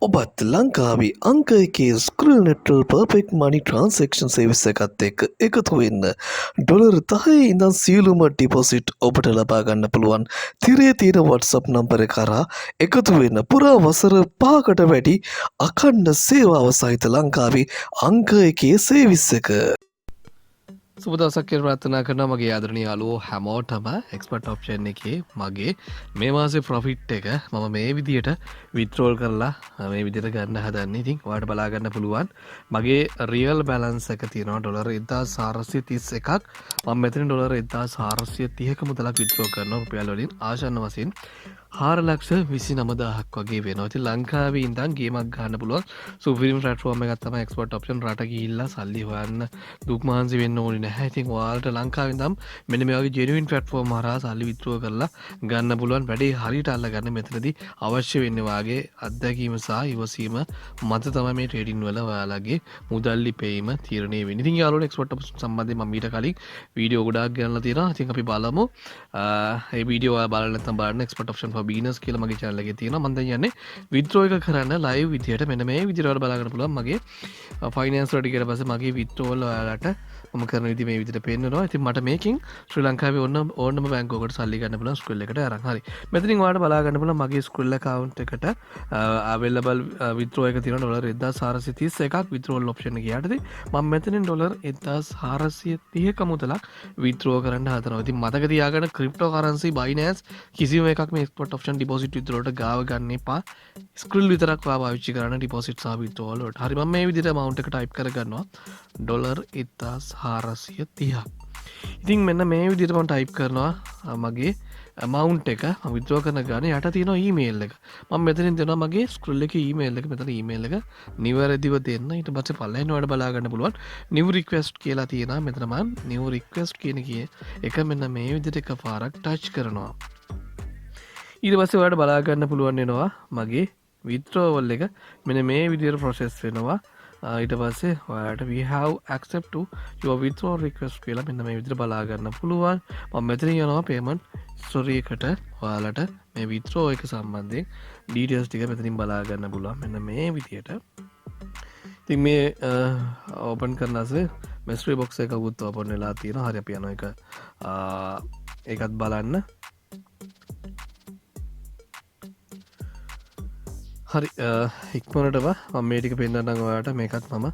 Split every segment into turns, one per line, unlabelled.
ඔබත් ලංකාවේ අංක එකේ ස්ක්‍රීන් නෙට්වර් පර්ෆෙක්ට් මනි ට්‍රාන්සැක්ෂන් සර්විස් එකත් එක්ක එකතු වෙන්න. ඩොලර් 10 ඉඳන් සියලුම ඩිපොසිට් ඔබට ලබා ගන්න පුළුවන්. තිරේ තියෙන WhatsApp නම්බර එක කරා එකතු වෙන්න. පුරා වසර 5කට වැඩි අඛණ්ඩ සේවාව සහිත ලංකාවේ අංක එකේ සර්විස් එක.
සුබ දවසක් කියලා ප්‍රාර්ථනා කරනවා මගේ ආදරණීය යාළුවෝ හැමෝටම එක්ස්පර්ට් ඔප්ෂන් එකේ මගේ මේ මාසේ ප්‍රොෆිට් එක මම මේ විදියට විත්ඩ්‍රෝල් කරලා මේ විදියට ගන්න හදන්නේ. ඉතින් ඔයාලට බලා ගන්න පුළුවන් මගේ රියල් බැලන්ස් එක තියෙනවා ඩොලර් 1431ක්. මම මෙතන ඩොලර් 1430ක මුදලක් විත්ඩ්‍රෝ කරනවා රුපියල් වලින් ආසන්න වශයෙන් 4,29,000ක් වගේ වෙනවා. ඉතින් ලංකාවේ ඉඳන් ගේමක් ගන්න පුළුවන් සුපිරිම ප්ලැට්ෆෝම් එකක් තමයි එක්ස්පර්ට් ඔප්ෂන්. රට ගිහිල්ලා සල්ලි හොයන්න දුක් මහන්සි වෙන්න ඕනේ නැහැ. ඉතින් ඔයාලට ලංකාවේ ඉඳන් මෙන්න මේ වගේ ජෙනුයින් ප්ලැට්ෆෝම් හරහා සල්ලි විත්ඩ්‍රෝ කරලා ගන්න පුළුවන්. වැඩේ හරියට අල්ලගන්න මෙතනදී අවශ්‍ය වෙන්නේ වාගේ අත්දැකීම සහ ඉවසීම මත තමයි මේ ට්‍රේඩින් වල ඔයාලගේ මුදල් ලිපීම තීරණය වෙන්නේ. ඉතින් යාළුවෝ එක්ස්පර්ට් ඔප්ෂන් සම්බන්ධයෙන් මම ඊට කලින් වීඩියෝ ගොඩාක් ගෙනල්ලා තියෙනවා. ඉතින් අපි බලමු. මේ වීඩියෝ ඔයාලා බලන්න නැත්නම් බලන්න එක්ස්පර්ට් ඔප්ෂන් for beginners කියලා මගේ channel එකේ තියෙනවා. මම දැන් යන්නේ withdraw එක කරන්න live විදියට මෙන්න මේ විදියට ඔයාලා බලා ගන්න පුළුවන් මගේ finance වලට ගියට පස්සේ මගේ withdraw වල ඔයාලට මම කරන විදිහ මේ විදියට පේන්නනවා. ඉතින් මට මේකෙන් ශ්‍රී ලංකාවේ ඕනම බැංකුවකට සල්ලි ගන්න පුළුවන් ස්කූල් එකට අරන්. හරි. මෙතනින් ඔයාලට බලා ගන්න පුළුවන් මගේ ස්කූල් account එකට available withdraw එක තියෙනවා ඩොලර් 1431ක් withdrawal option එක යටතේ. මම මෙතනින් ඩොලර් 1430ක මුදලක් withdraw කරන්න හදනවා. ඉතින් මතක තියාගන්න cryptocurrency Binance කිසිම එකක් මේ export option deposit withdrawal වලට ගාව ගන්න එපා. ස්ක්‍රීන් විතරක් පාවිච්චි කරන්න deposit සහ withdrawal වලට. හරි මම මේ විදිහට amount එක type කරගන්නවා. ඩොලර් 1430ක්. ඉතින් මෙන්න මේ විදිහට මම type කරනවා මගේ amount එක මම withdraw කරන ගානේ යට තියෙනවා email එක. මම මෙතනින් දෙනවා මගේ scroll එකේ email එක. මෙතන email එක නිවැරදිව දෙන්න. ඊට පස්සේ පල්ලෙන් ඔයාලට බලා ගන්න පුළුවන් new request කියලා තියෙනවා. මෙතන මම new request කියන එක මෙන්න මේ විදිහට එකපාරක් touch කරනවා. ඊට පස්සේ ඔයාලට බලා ගන්න පුළුවන් වෙනවා මගේ withdrawal එක මෙන්න මේ විදිහට process වෙනවා. ඊට පස්සේ ඔයාලට we have accept to your withdrawal request කියලා මෙන්න මේ විදිහට බලා ගන්න පුළුවන්. මම මෙතන යනවා payment history එකට ඔයාලට මේ withdraw එක සම්බන්ධයෙන් details ටික මෙතනින් බලා ගන්න පුළුවන් මෙන්න මේ විදිහට. ඉතින් මේ open කරනසේ mystery box එකකුත් open වෙලා තියෙනවා. හරි අපි යනවා ඒකත් බලන්න. හරි ඉක්මනටම මම මේ ටික පෙන්නන්නම් ඔයාලට. මේකත් මම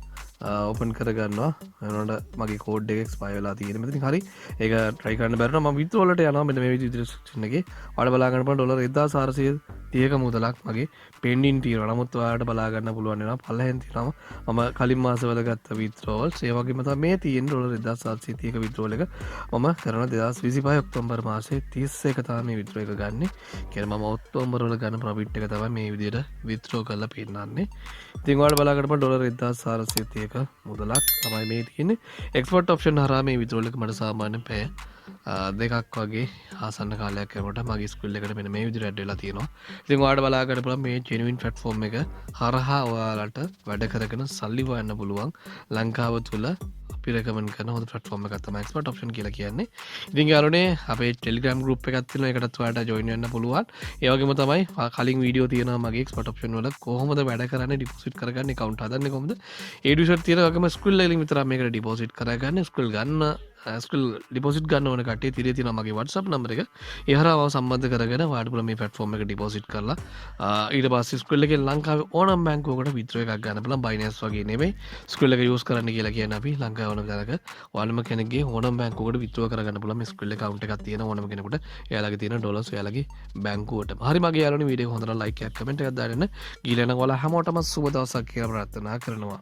ඕපන් කරගන්නවා. එනකොට මගේ කෝඩ් එක එක්ස්පයර් වෙලා තියෙන. මෙතනින් හරි ඒක try කරන්න බැරිනවා. මම withdraw වලට යනවා. මෙන්න මේ විදිහට description එකේ ඔයාලට බලා ගන්න පුළුවන් ඩොලර් 1430ක මුදලක් මගේ pending තියෙනවා. නමුත් ඔයාලට බලා ගන්න පුළුවන් වෙනවා පල්ලෙහෙන් තියෙනවා මම කලින් මාසවල ගත්ත withdrawals. ඒ වගේම තමයි මේ තියෙන ඩොලර් 1430ක withdrawal එක මම කරනවා 2025 ඔක්තෝබර් මාසේ 31 තමයි මේ withdraw එක ගන්නෙ. කියන්නේ මම ඔක්තෝබර් වල ගන්න profit එක තමයි මේ විදිහට withdraw කරලා පෙන්නන්නේ. ඉතින් ඔයාලට බලා ගන්න පුළුවන් ඩොලර් 1430ක මුදලක් තමයි මේ තියෙන්නේ. එක්ස්පෝර්ට් ඔප්ෂන් හරහා මේ විතර වලක මට සාමාන්‍යයෙන් පැය දෙකක් වගේ ආසන්න කාලයක් යනකොට මගේ ස්කූල් එකට මෙන්න මේ විදිහට ඇඩ් වෙලා තියෙනවා. ඉතින් ඔයාලට බලා ගන්න පුළුවන් මේ ජෙනුයින් ප්ලැට්ෆෝම් එක හරහා ඔයාලට වැඩ කරගෙන සල්ලි හොයන්න පුළුවන් ලංකාව තුල අපි රෙකමන්ඩ් කරන හොඳ ප්ලැට්ෆෝම් එකක් තමයි එක්ස්පර්ට් ඔප්ෂන් කියලා කියන්නේ. ඉතින් යාළුවනේ අපේ Telegram group එකක් තියෙනවා. ඒකටත් ඔයාලට join වෙන්න පුළුවන්. ඒ වගේම තමයි කලින් වීඩියෝ තියෙනවා මගේ එක්ස්පර්ට් ඔප්ෂන් වල කොහොමද වැඩ කරන්නේ ඩිපොසිට් කරගන්නේ account හදන්නේ කොහොමද? ඒ ඩිපොසිට් තියෙනවා. වගේම ස්කූල් එකෙන් විතරක් මේකට ඩිපොසිට් කරගන්න ස්කූල් ඩිපොසිට් ගන්න ඕන කට්ටිය තිරේ තියෙනවා මගේ WhatsApp නම්බර එක. ඒ හරහා සම්බන්ධ කරගෙන ඔයාලට පුළුවන් මේ platform එක ඩිපොසිට් කරලා ඊට පස්සේ ස්කූල් එකෙන් ලංකාවේ ඕනම බැංකුවකට withdraw එකක් ගන්න පුළුවන්. Binance වගේ නෙමෙයි. ස්කූල් එක use කරන්න කියලා කියන්නේ අපි ලංකාවේ ඕනම තැනක ඔයාලම කෙනෙක්ගේ ඕනම බැංකුවකට withdraw කරගන්න පුළුවන්. මේ ස්කූල් account එකක් තියෙන ඕනම කෙනෙකුට එයාලගේ තියෙන ඩොලර්ස් එයාලගේ බැංකුවට. හරි මගේ යාළුවනේ වීඩියෝ එක හොඳට like එකක් comment එකක් දාන්න. ගිහලා නම් ඔයාලා හැමෝටම සුබ දවසක් කියලා ප්‍රාර්ථනා කරනවා.